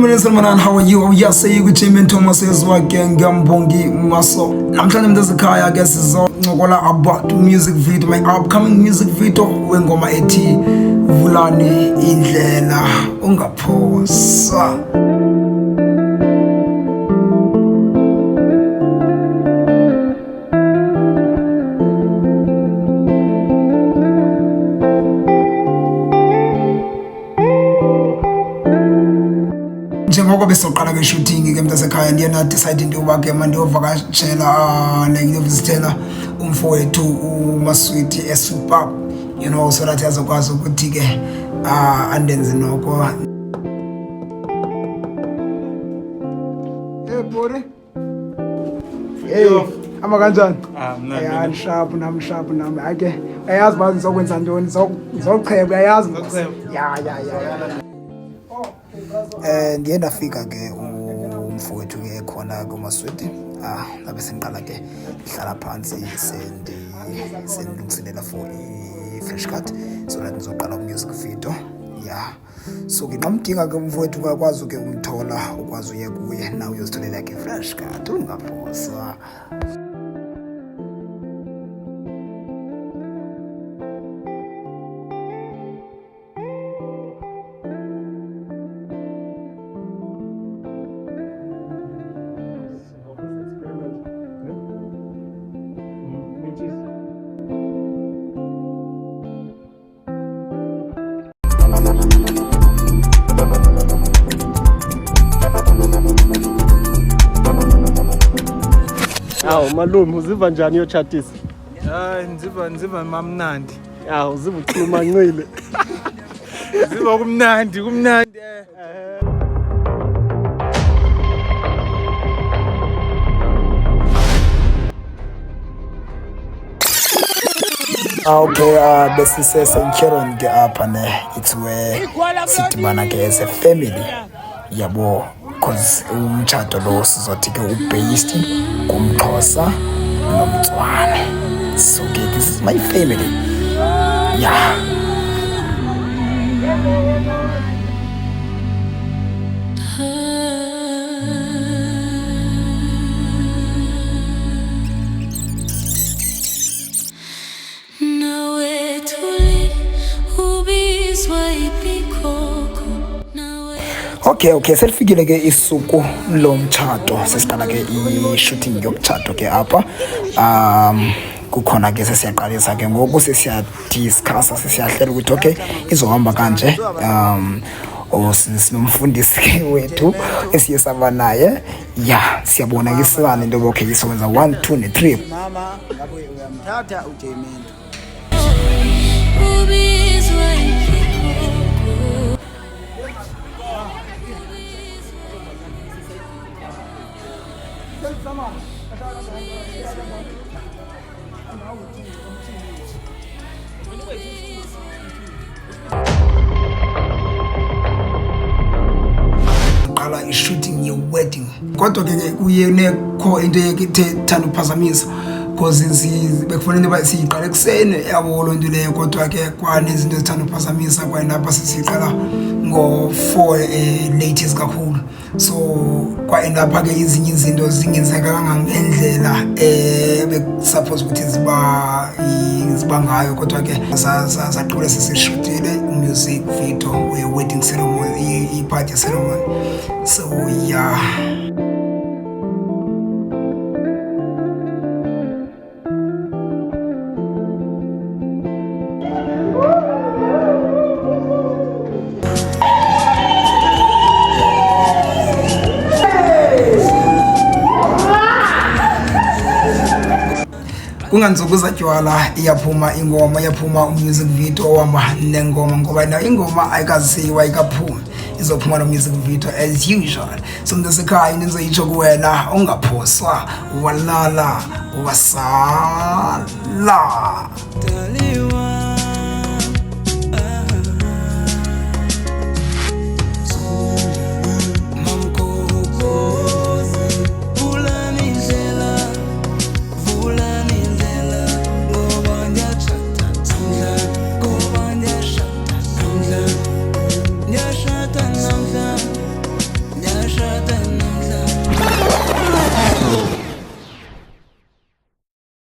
Salman, how are you? Yase Guchimin Thomas is working Gambongi Maso. I'm telling him there's a car, I guess is about music video, my upcoming music video, Wengoma eti Vulani Indlela Ungaposa. Njengoba besoqala ke shooting ke mntasekhaya ndiyena decide into yoba ke mandiyovakashela ndiyovizithela umfowethu uMaswiti eSuper, you know, so that azokwazi ukuthi ke andenze noko. Hey bore, hey ama kanjani? Mna sharp nami ake ayazi bazi ngizokwenza ntoni, ngizocheba ayazi ya ndiye ndafika ke umfowethu ke khona kuMaswiti labe sendiqala ke ihlala phansi sendilungiselela for i-fresh cut so that ndizoqala music video. So ke nqamdinga ke umfowethu ukwazi ke umthola, ukwazi uye kuye nawe uyozitholela ke fresh cut ungaphosa. Malume uziva njani yotshatisa? Nziva mamnandi. Uziva uxhumancile. Nziva kumnandi. Okay, besisesentsheren ke apha ne it's where sidibana ke as a family yabo, because umtshato lo sizothi ke ubased kumXhosa nomTswana. So ke this is my family. Okay, selifikile ke isuku lomtshato, sesiqala ke i-shooting yomtshato ke apha. Kukhona ke sesiyaqalisa ke ngoku sesiyadiscussa, sesiyahlela ukuthi okay izohamba kanje. Sinomfundisi ke wethu esiye saba naye. Siyabona ke sibane into okay isowenza 1 2 ne 3. Mama ngabe uyamthatha uJemento. Qala i-shooting ye-wedding kodwa ke kuye nekho into ethanda ukuphazamisa because bekufanele uba siyiqale ekuseni yabo loo nto leyo, kodwa ke kwanezinto ezithanda ukuphazamisa kwalapha sesiyiqala ngo-4 late kakhulu. So kwalapha ke ezinye izinto zingenzeka ngendlela bekusuppose ukuthi ziba ngayo, kodwa ke saqhubeka sesishutile music video we-wedding ceremony, i-party ceremony. So kunganzuku zatywala iyaphuma ingoma, iyaphuma music video ohamba nengoma, ngoba na ingoma ayikaziwa ayikaphumi, izophuma no music video as usual. So mntasekhaya into endizoyitsho kuwena ungaphoswa walala wasala.